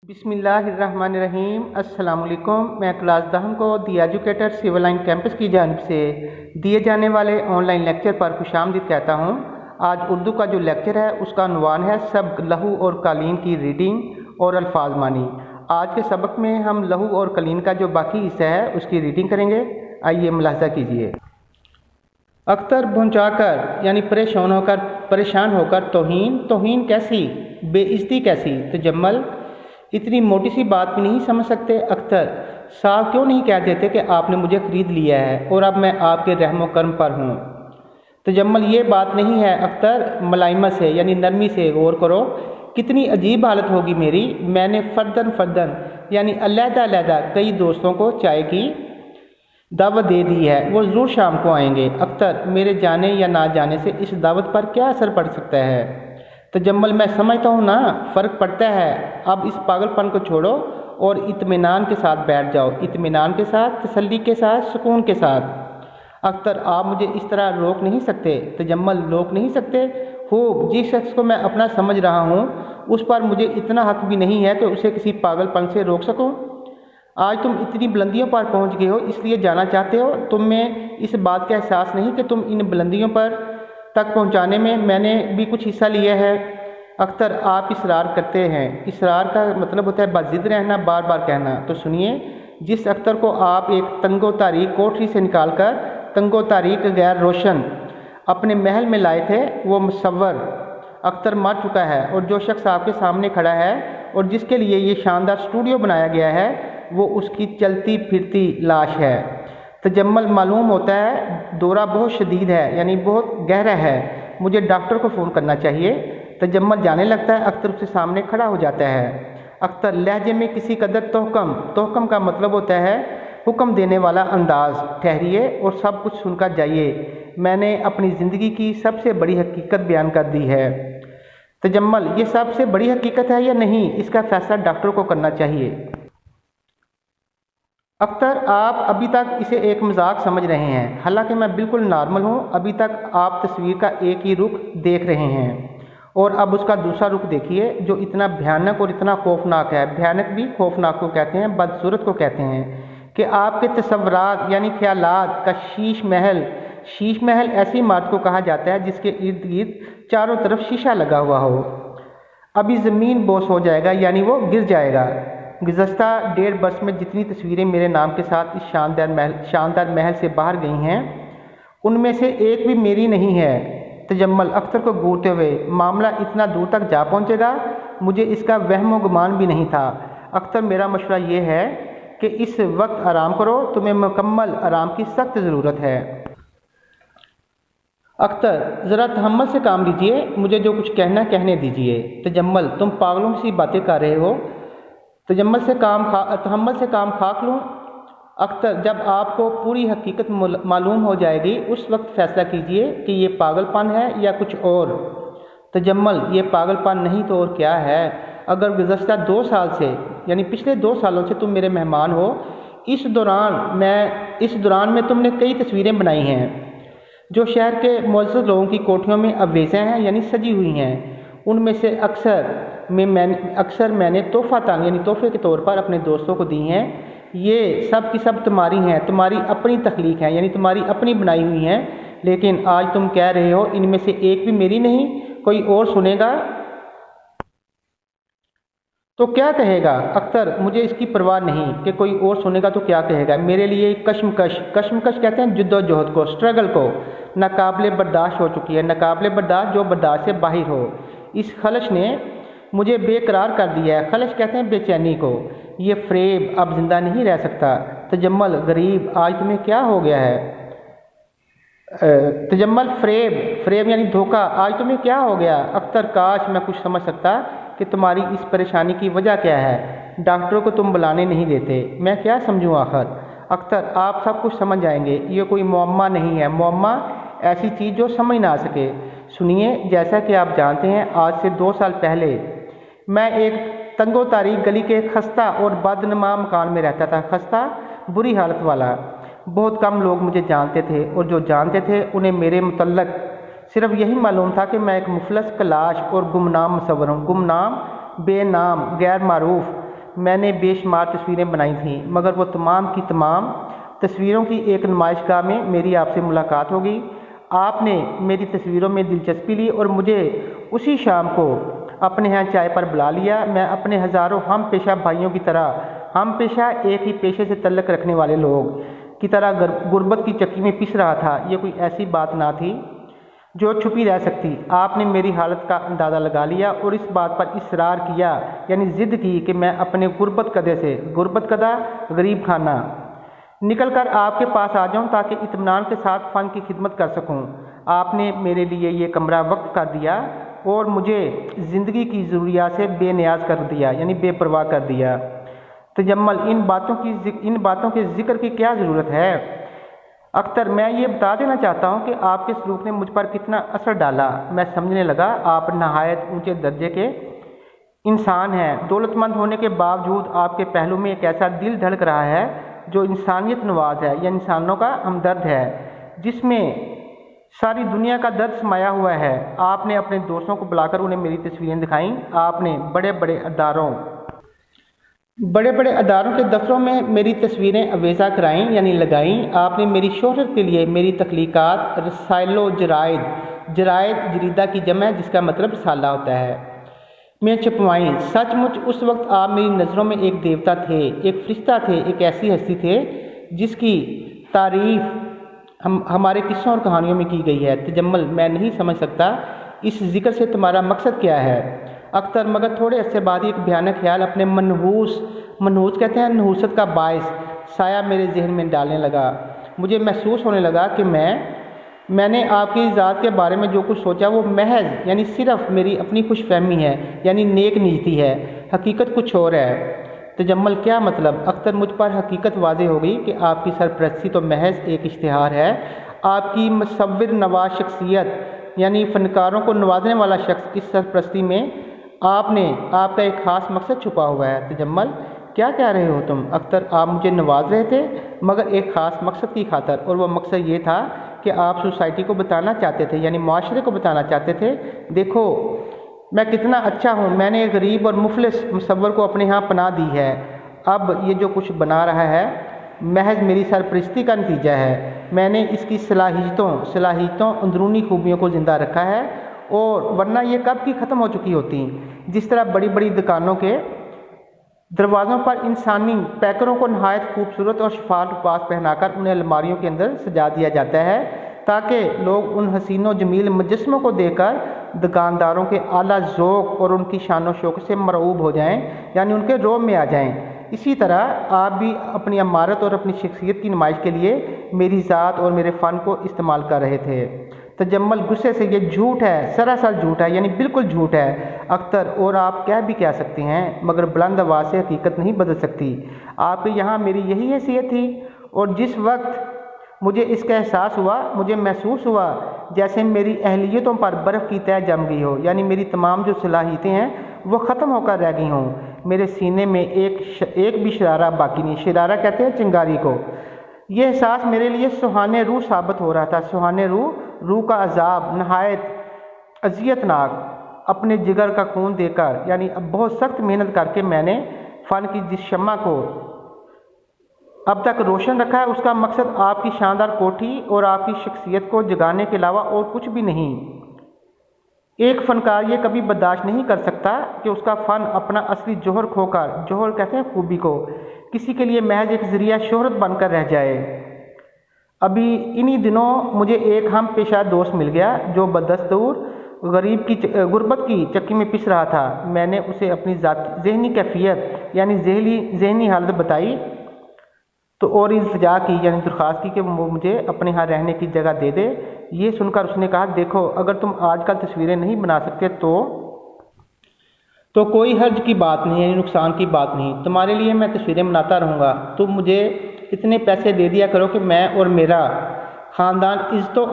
बिस्मिल्लाहिर्रहमानिर्रहीम। अस्सलाम वालेकुम। मैं क्लास 10 को दी एजुकेटर सिविल लाइन कैंपस की जानिब से दिए जाने वाले ऑनलाइन लेक्चर पर खुशामदीद कहता हूँ। आज उर्दू का जो लेक्चर है उसका उन्वान है सबक लहू और कालीन की रीडिंग और अल्फाज मानी। आज के सबक में हम लहू और कालीन का जो बाकी हिस्सा है उसकी रीडिंग करेंगे। आइए मुलाहजा कीजिए। अख्तर भुंचाकर यानी परेशान होकर तौहीन कैसी, बेइज्जती कैसी। तजम्मल, इतनी मोटी सी बात भी नहीं समझ सकते अख्तर? साफ क्यों नहीं कह देते कि आपने मुझे खरीद लिया है और अब मैं आपके रहमो करम पर हूँ। तजम्मल, ये बात नहीं है अख्तर, मलाइमत से यानी नरमी से गौर करो। कितनी अजीब हालत होगी मेरी। मैंने फर्दन यानी अलहदा कई दोस्तों को चाय की दावत दे दी है, वो ज़रूर शाम को आएंगे। अख्तर, मेरे जाने या ना जाने से इस दावत पर क्या असर पड़ सकता है? तजम्मल, मैं समझता हूँ ना, फ़र्क पड़ता है। अब इस पागलपन को छोड़ो और इत्मीनान के साथ बैठ जाओ, इत्मीनान के साथ, तसल्ली के साथ, सुकून के साथ। अख्तर, आप मुझे इस तरह रोक नहीं सकते। तजम्मल, रोक नहीं सकते हो? जिस शख्स को मैं अपना समझ रहा हूँ उस पर मुझे इतना हक भी नहीं है कि उसे किसी पागलपन से रोक सकूँ। आज तुम इतनी बुलंदियों पर पहुँच गए हो इसलिए जाना चाहते हो। तुम में इस बात का एहसास नहीं कि तुम इन बुलंदियों पर तक पहुंचाने में मैंने भी कुछ हिस्सा लिया है। अख्तर, आप इसरार करते हैं। इसरार का मतलब होता है बज़िद रहना, बार बार कहना। तो सुनिए, जिस अख्तर को आप एक तंगो तारीख कोठरी से निकालकर तंगो तारीख गैर रोशन अपने महल में लाए थे, वो मुसव्वर अख्तर मर चुका है। और जो शख्स आपके सामने खड़ा है और जिसके लिए ये शानदार स्टूडियो बनाया गया है वो उसकी चलती फिरती लाश है। तजम्मल, मालूम होता है दौरा बहुत शदीद है यानी बहुत गहरा है, मुझे डॉक्टर को फ़ोन करना चाहिए। तजम्मल जाने लगता है। अख्तर उसके सामने खड़ा हो जाता है। अख्तर, लहजे में किसी कदर तोहकम का मतलब होता है हुक्म देने वाला अंदाज। ठहरिए और सब कुछ सुनकर जाइए। मैंने अपनी ज़िंदगी की सबसे बड़ी हकीकत बयान कर दी है। तजम्मल, ये सबसे बड़ी हकीकत है या नहीं, इसका फैसला डॉक्टर को करना चाहिए। अख्तर, आप अभी तक इसे एक मजाक समझ रहे हैं, हालांकि मैं बिल्कुल नॉर्मल हूँ। अभी तक आप तस्वीर का एक ही रुख देख रहे हैं और अब उसका दूसरा रुख देखिए जो इतना भयानक और इतना खौफनाक है। भयानक भी खौफनाक को कहते हैं, बदसूरत को कहते हैं कि आपके तसव्वुरात यानी ख्यालात का शीश महल ऐसी इमारत को कहा जाता है जिसके इर्द गिर्द चारों तरफ शीशा लगा हुआ हो। अभी ज़मीन बोस हो जाएगा यानी वो गिर जाएगा। गुज़श्ता 1.5 बरस में जितनी तस्वीरें मेरे नाम के साथ इस शानदार महल से बाहर गई हैं उनमें से एक भी मेरी नहीं है। तजम्मल अख्तर को घूरते हुए, मामला इतना दूर तक जा पहुंचेगा, मुझे इसका वहमो गुमान भी नहीं था। अख्तर, मेरा मशवरा ये है कि इस वक्त आराम करो, तुम्हें मुकम्मल आराम की सख्त ज़रूरत है। अख्तर, ज़रा तहम्मुल से काम लीजिए, मुझे जो कुछ कहना कहने दीजिए। तजम्मल, तुम पागलों सी बातें कर रहे हो। तहम्मुल से काम खाक लूँ। अख्तर, जब आपको पूरी हकीकत मालूम हो जाएगी उस वक्त फ़ैसला कीजिए कि ये पागलपन है या कुछ और। तजम्मल, ये पागलपन नहीं तो और क्या है? अगर गुज़श्ता 2 साल से यानी पिछले 2 सालों से तुम मेरे मेहमान हो, इस दौरान में तुमने कई तस्वीरें बनाई हैं जो शहर के मुअज़्ज़ज़ लोगों की कोठियों में अवेज़ें हैं यानी सजी हुई हैं। उनमें से अक्सर मैंने तोहफ़ातन यानी तोहफे के तौर पर अपने दोस्तों को दी हैं। ये सब की सब तुम्हारी हैं, तुम्हारी अपनी तख्लीक हैं यानी तुम्हारी अपनी बनाई हुई हैं। लेकिन आज तुम कह रहे हो इनमें से एक भी मेरी नहीं, कोई और सुनेगा तो क्या कहेगा? अख्तर, मुझे इसकी परवाह नहीं कि कोई और सुनेगा तो क्या कहेगा। मेरे लिए कश्मकश कहते हैं जद्दोजहद को, स्ट्रगल को, नाकाबिले बर्दाश्त हो चुकी है। नाकाबिले बर्दाश्त जो बर्दाश्त से बाहर हो। इस खलश ने मुझे बेकरार कर दिया है। खलश कहते हैं बेचैनी को। ये फ़रेब अब ज़िंदा नहीं रह सकता। तजम्मल, गरीब, आज तुम्हें क्या हो गया है? तजम्मल, फ़रेब यानी धोखा, आज तुम्हें क्या हो गया? अख्तर, काश मैं कुछ समझ सकता कि तुम्हारी इस परेशानी की वजह क्या है। डॉक्टरों को तुम बुलाने नहीं देते, मैं क्या समझूं आखिर? अख्तर, आप सब कुछ समझ जाएंगे, ये कोई मुअम्मा नहीं है। मुअम्मा ऐसी चीज़ जो समझ ना सके। सुनिए, जैसा कि आप जानते हैं आज से 2 साल पहले मैं एक तंगो तारीख गली के खस्ता और बदनुमा मकान में रहता था। खस्ता, बुरी हालत वाला। बहुत कम लोग मुझे जानते थे और जो जानते थे उन्हें मेरे मुतल्लक सिर्फ यही मालूम था कि मैं एक मुफलस कलाश और गुमनाम मुसव्वर हूँ। गुमनाम, बेनाम, गैर मारूफ, میں نے بے شمار تصویریں بنائی تھیں، مگر وہ تمام کی تمام تصویروں کی ایک نمائش گاہ میں میری آپ سے ملاقات ہو گئی۔ آپ نے میری تصویروں میں دلچسپی لی اور مجھے اسی شام کو اپنے ہاں چائے پر بلا لیا۔ میں اپنے ہزاروں ہم پیشہ بھائیوں کی طرح، ہم پیشہ ایک ہی پیشے سے تعلق رکھنے والے لوگ کی طرح غربت کی چکی میں پس رہا تھا۔ یہ کوئی ایسی بات نہ تھی جو چھپی رہ سکتی۔ آپ نے میری حالت کا اندازہ لگا لیا اور اس بات پر اصرار کیا، یعنی ضد کی کہ میں اپنے غربت کدے سے، غربت کدہ غریب خانہ، نکل کر آپ کے پاس آ جاؤں تاکہ اطمینان کے ساتھ فن کی خدمت کر سکوں۔ آپ نے میرے لیے یہ کمرہ وقف کر دیا اور مجھے زندگی کی ضروریات سے بے نیاز کر دیا، یعنی بے پرواہ کر دیا۔ تجمل، ان باتوں کے ذکر کی کیا ضرورت ہے؟ اختر، میں یہ بتا دینا چاہتا ہوں کہ آپ کے سلوک نے مجھ پر کتنا اثر ڈالا۔ میں سمجھنے لگا آپ نہایت اونچے درجے کے انسان ہیں۔ دولت مند ہونے کے باوجود آپ کے پہلو میں ایک ایسا دل دھڑک رہا ہے جو انسانیت نواز ہے، یا انسانوں کا ہمدرد ہے، جس میں ساری دنیا کا درد سمایا ہوا ہے۔ آپ نے اپنے دوستوں کو بلا کر انہیں میری تصویریں دکھائیں۔ آپ نے بڑے بڑے اداروں کے دفتروں میں میری تصویریں اویزہ کرائیں، یعنی لگائیں۔ آپ نے میری شہرت کے لیے میری تخلیقات رسائل و جرائد جریدہ کی جمع ہے، جس کا مطلب رسالہ ہوتا ہے، میں چھپوائیں۔ سچ مچ اس وقت آپ میری نظروں میں ایک دیوتا تھے، ایک فرشتہ تھے، ایک ایسی ہستی تھے جس کی تعریف ہمارے قصوں اور کہانیوں میں کی گئی ہے۔ تجمل، میں نہیں سمجھ سکتا اس ذکر سے تمہارا مقصد کیا ہے؟ اختر، مگر تھوڑے عرصے بعد ایک بھیانک خیال اپنے منحوس کہتے ہیں نحوست کا باعث سایہ میرے ذہن میں ڈالنے لگا۔ مجھے محسوس ہونے لگا کہ میں نے آپ کی ذات کے بارے میں جو کچھ سوچا وہ محض، یعنی صرف میری اپنی خوش فہمی ہے، یعنی نیک نیتی ہے، حقیقت کچھ اور ہے۔ تجمل، کیا مطلب؟ اختر، مجھ پر حقیقت واضح ہو گئی کہ آپ کی سرپرستی تو محض ایک اشتہار ہے۔ آپ کی مصور نواز شخصیت، یعنی فنکاروں کو نوازنے والا شخص، اس سرپرستی میں آپ کا ایک خاص مقصد چھپا ہوا ہے۔ تجمل، کیا کہہ رہے ہو تم؟ اختر، آپ مجھے نواز رہے تھے، مگر ایک خاص مقصد کی خاطر، اور وہ مقصد یہ تھا کہ آپ سوسائٹی کو بتانا چاہتے تھے، یعنی معاشرے کو بتانا چاہتے تھے، دیکھو میں کتنا اچھا ہوں، میں نے غریب اور مفلس مصور کو اپنے ہاں پناہ دی ہے۔ اب یہ جو کچھ بنا رہا ہے محض میری سرپرستی کا نتیجہ ہے۔ میں نے اس کی صلاحیتوں اندرونی خوبیوں کو زندہ رکھا ہے، اور ورنہ یہ کب کی ختم ہو چکی ہوتی۔ جس طرح بڑی بڑی دکانوں کے دروازوں پر انسانی پیکروں کو نہایت خوبصورت اور شفاف لباس پہنا کر انہیں الماریوں کے اندر سجا دیا جاتا ہے تاکہ لوگ ان حسین و جمیل مجسموں کو دیکھ کر دکانداروں کے اعلیٰ ذوق اور ان کی شان و شوکت سے مرعوب ہو جائیں، یعنی ان کے روب میں آ جائیں، اسی طرح آپ بھی اپنی امارت اور اپنی شخصیت کی نمائش کے لیے میری ذات اور میرے فن کو استعمال کر رہے تھے۔ تجمل غصے سے، یہ جھوٹ ہے، سراسر جھوٹ ہے، یعنی بالکل جھوٹ ہے۔ اختر، اور آپ کہہ بھی کیا سکتے ہیں، مگر بلند آواز سے حقیقت نہیں بدل سکتی۔ آپ کے یہاں میری یہی حیثیت تھی، اور جس وقت مجھے اس کا احساس ہوا، مجھے محسوس ہوا جیسے میری اہلیتوں پر برف کی تہ جم گئی ہو، یعنی میری تمام جو صلاحیتیں ہیں وہ ختم ہو کر رہ گئی ہوں۔ میرے سینے میں ایک بھی شرارہ باقی نہیں، شرارہ کہتے ہیں چنگاری کو۔ یہ احساس میرے لیے سہانے روح ثابت ہو رہا تھا، سہانے روح کا عذاب، نہایت اذیت ناک۔ اپنے جگر کا خون دے کر، یعنی اب بہت سخت محنت کر کے میں نے فن کی جس شمع کو اب تک روشن رکھا ہے، اس کا مقصد آپ کی شاندار کوٹھی اور آپ کی شخصیت کو جگانے کے علاوہ اور کچھ بھی نہیں۔ ایک فنکار یہ کبھی برداشت نہیں کر سکتا کہ اس کا فن اپنا اصلی جوہر کھو کر، جوہر کہتے ہیں خوبی کو، کسی کے لیے محض ایک ذریعہ شہرت بن کر رہ جائے۔ ابھی انہی دنوں مجھے ایک ہم پیشہ دوست مل گیا جو بدستور غربت کی چکی میں پس رہا تھا۔ میں نے اسے اپنی ذہنی کیفیت یعنی ذہنی حالت بتائی تو اور التجا کی، یعنی درخواست کی کہ وہ مجھے اپنے ہاں رہنے کی جگہ دے دے۔ یہ سن کر اس نے کہا، دیکھو اگر تم آج کل تصویریں نہیں بنا سکتے تو کوئی حرج کی بات نہیں، یعنی نقصان کی بات نہیں، تمہارے لیے میں تصویریں بناتا رہوں گا۔ تم مجھے اتنے پیسے دے دیا کرو کہ میں اور میرا خاندان عزت و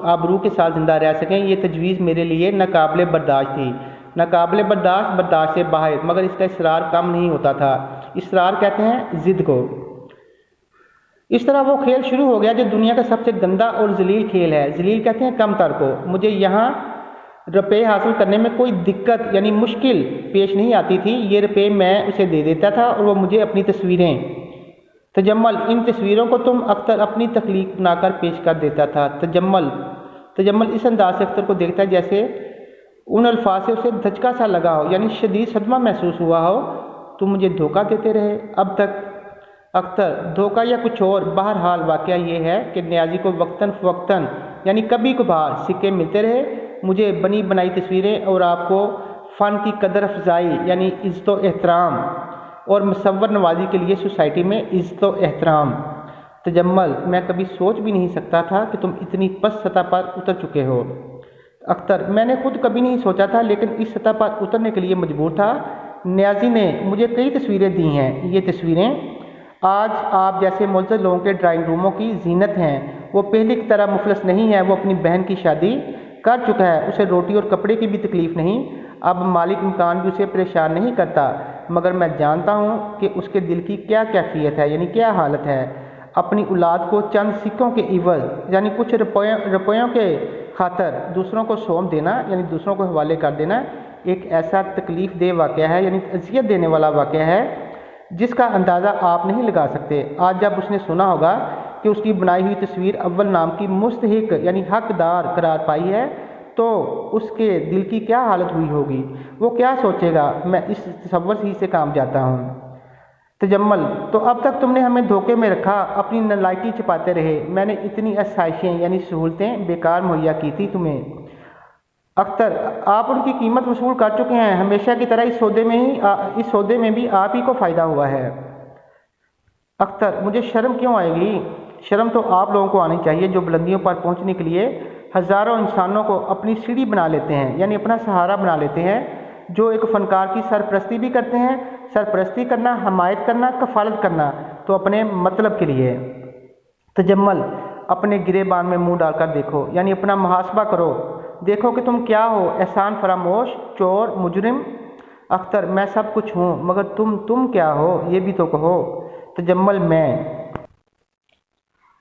آبرو کے ساتھ زندہ رہ سکیں۔ یہ تجویز میرے لیے ناقابل برداشت تھی، ناقابل برداشت سے باہر، مگر اس کا اصرار کم نہیں ہوتا تھا۔ اصرار کہتے ہیں ضد کو۔ اس طرح وہ کھیل شروع ہو گیا جو دنیا کا سب سے گندا اور ذلیل کھیل ہے۔ ذلیل کہتے ہیں کم تر کو۔ مجھے یہاں रुपए हासिल करने में कोई दिक्कत यानी मुश्किल पेश नहीं आती थी। ये रुपए मैं उसे दे देता था और वो मुझे अपनी तस्वीरें, तजम्मल, इन तस्वीरों को तुम अख्तर अपनी तख्लीक बनाकर पेश कर देता था। तजम्मल इस अंदाज से अख्तर को देखता है जैसे उन अल्फाज से उसे धचका सा लगा हो, यानी शदीद सदमा महसूस हुआ हो। तुम मुझे धोखा देते रहे अब तक। अख्तर, धोखा या कुछ और, बहरहाल वाक़या ये है कि नियाज़ी को वक्तन फ़वक्तन यानी कभी कभार सिक्के मिलते रहे, मुझे बनी बनाई तस्वीरें और आपको फ़न की कदर अफजाई यानी इज़्ज़त व एहतराम और मुसव्वर नवाजी के लिए सोसाइटी में इज़्ज़त व एहतराम। तजम्मल, मैं कभी सोच भी नहीं सकता था कि तुम इतनी पस्त सतह पर उतर चुके हो। अख्तर, मैंने खुद कभी नहीं सोचा था, लेकिन इस सतह पर उतरने के लिए मजबूर था। नियाज़ी ने मुझे कई तस्वीरें दी हैं। ये तस्वीरें आज आप जैसे मुअज़्ज़ज़ लोगों के ड्राइंग रूमों की जीनत हैं। वो पहले की तरह मुफलस नहीं है। वो अपनी बहन की शादी कर चुका है, उसे रोटी और कपड़े की भी तकलीफ़ नहीं। अब मालिक मकान भी उसे परेशान नहीं करता, मगर मैं जानता हूँ कि उसके दिल की क्या कैफियत है, यानी क्या हालत है। अपनी औलाद को चंद सिक्कों के इवज़ यानी कुछ रुपयों के खातर दूसरों को सौंप देना यानी दूसरों को हवाले कर देना एक ऐसा तकलीफ़ दे वाक़या है, यानी अज़ियत देने वाला वाक़या है जिसका अंदाज़ा आप नहीं लगा सकते। आज जब उसने सुना होगा कि उसकी बनाई हुई तस्वीर अव्वल नाम की मुस्तहिक यानी हकदार करार पाई है, तो उसके दिल की क्या हालत हुई होगी, वो क्या सोचेगा। मैं इस तसव्वुर ही से काम जाता हूँ। तजम्मल, तो अब तक तुमने हमें धोखे में रखा, अपनी नालायकी छिपाते रहे। मैंने इतनी आसाइशें यानी सहूलतें बेकार मुहैया की थी तुम्हें। अख्तर, आप उनकी कीमत वसूल कर चुके हैं। हमेशा की तरह इस सौदे में भी आप ही को फ़ायदा हुआ है। अख्तर, मुझे शर्म क्यों आएगी? शर्म तो आप लोगों को आनी चाहिए जो बुलंदियों पर पहुंचने के लिए हज़ारों इंसानों को अपनी सीढ़ी बना लेते हैं, यानी अपना सहारा बना लेते हैं, जो एक फ़नकार की सरपरस्ती भी करते हैं। सरपरस्ती करना, हमायत करना, कफ़ालत करना तो अपने मतलब के लिए। तजम्मल, अपने गिरेबान में मुंह डालकर देखो, यानी अपना मुहासबा करो, देखो कि तुम क्या हो, एहसान फरामोश, चोर, मुजरिम। अख्तर, मैं सब कुछ हूँ, मगर तुम क्या हो ये भी तो कहो। तजम्मल, मैं।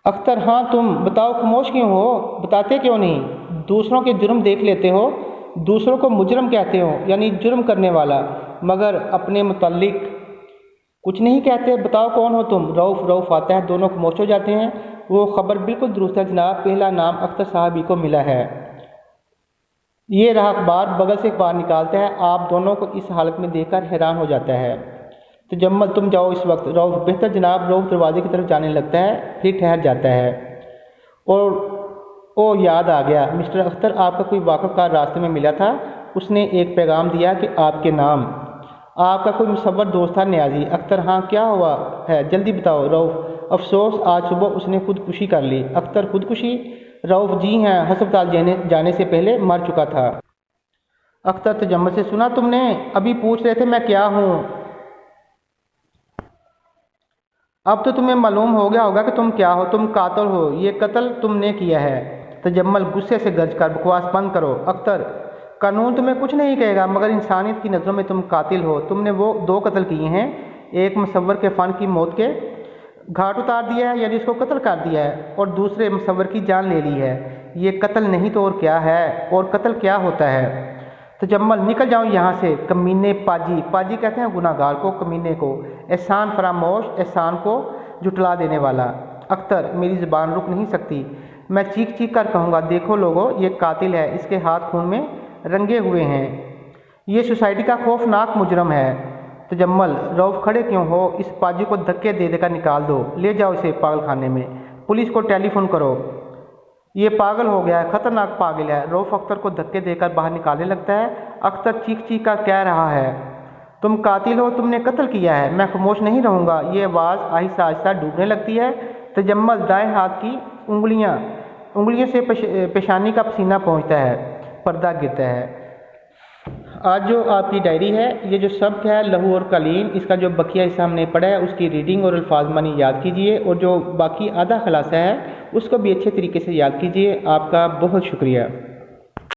अख्तर, हाँ तुम बताओ, खामोश क्यों हो, बताते क्यों नहीं? दूसरों के जुर्म देख लेते हो, दूसरों को मुजरम कहते हो यानी जुर्म करने वाला, मगर अपने मुतल्लिक कुछ नहीं कहते। बताओ कौन हो तुम? रऊफ़ आता है, दोनों खामोश हो जाते हैं। वो खबर बिल्कुल दुरुस्त है जनाब, पहला नाम अख्तर साहब ही को मिला है। ये रहा अखबार, बगल से अखबार निकालता है, आप दोनों को इस हालत में देखकर हैरान हो जाता है। तजम्मल, तुम जाओ इस वक्त। रऊफ़, बेहतर जनाब। रऊफ़ दरवाजे की तरफ जाने लगता है, फिर ठहर जाता है। और ओ याद आ गया, मिस्टर अख्तर, आपका कोई वाक़फ़कार रास्ते में मिला था, उसने एक पैगाम दिया कि आपके नाम, आपका कोई मुसव्वर दोस्त था नियाज़ी। अख्तर, हाँ क्या हुआ है, जल्दी बताओ। रऊफ़, अफसोस आज सुबह उसने खुदकुशी कर ली। अख्तर, खुदकुशी? रऊफ़, जी हाँ, हस्पताल जाने से पहले मर चुका था। अख्तर, तजम्मल से, सुना तुमने? अभी पूछ रहे थे मैं क्या हूँ। अब तो तुम्हें मालूम हो गया होगा कि तुम क्या हो, तुम कातिल हो, ये कत्ल तुमने किया है। तजम्मल गुस्से से गरज कर, बकवास बंद करो। अख्तर, कानून तुम्हें कुछ नहीं कहेगा, मगर इंसानियत की नज़रों में तुम कातिल हो। तुमने वो 2 कत्ल किए हैं, एक मुसव्वर के फ़न की मौत के घाट उतार दिया है यानी उसको कत्ल कर दिया है, और दूसरे मुसव्वर की जान ले ली है। ये कत्ल नहीं तो और क्या है? और कत्ल क्या होता है? तजम्मल, निकल जाओ यहाँ से, कमीने, पाजी कहते हैं गुनाहगार को, कमीने को, एहसान फरामोश, एहसान को जुटला देने वाला। अख्तर, मेरी ज़ुबान रुक नहीं सकती, मैं चीख कर कहूँगा, देखो लोगों, ये कातिल है, इसके हाथ खून में रंगे हुए हैं, ये सोसाइटी का खौफनाक मुजरम है। तजम्मल, रऊफ़ खड़े क्यों हो, इस पाजी को धक्के दे देकर निकाल दो, ले जाओ इसे पागल खाने में, पुलिस को टेलीफोन करो, ये पागल हो गया है, ख़तरनाक पागल है। रऊफ़ अख्तर को धक्के देकर बाहर निकालने लगता है। अख्तर चीख कर कह रहा है, तुम कातिल हो, तुमने कत्ल किया है, मैं खामोश नहीं रहूँगा। ये आवाज़ आहिस्ता आहिस्ता डूबने लगती है। तजम्मल दाएं हाथ की उंगलियों से पेशानी का पसीना पहुँचता है, पर्दा गिरता है। आज जो आपकी डायरी है, ये जो सबक है लहू और कालीन, इसका जो बकिया हिस्सा हमने पढ़ा है उसकी रीडिंग और अल्फाज मानी याद कीजिए, और जो बाकी आधा खलासा है उसको भी अच्छे तरीके से याद कीजिए। आपका बहुत शुक्रिया।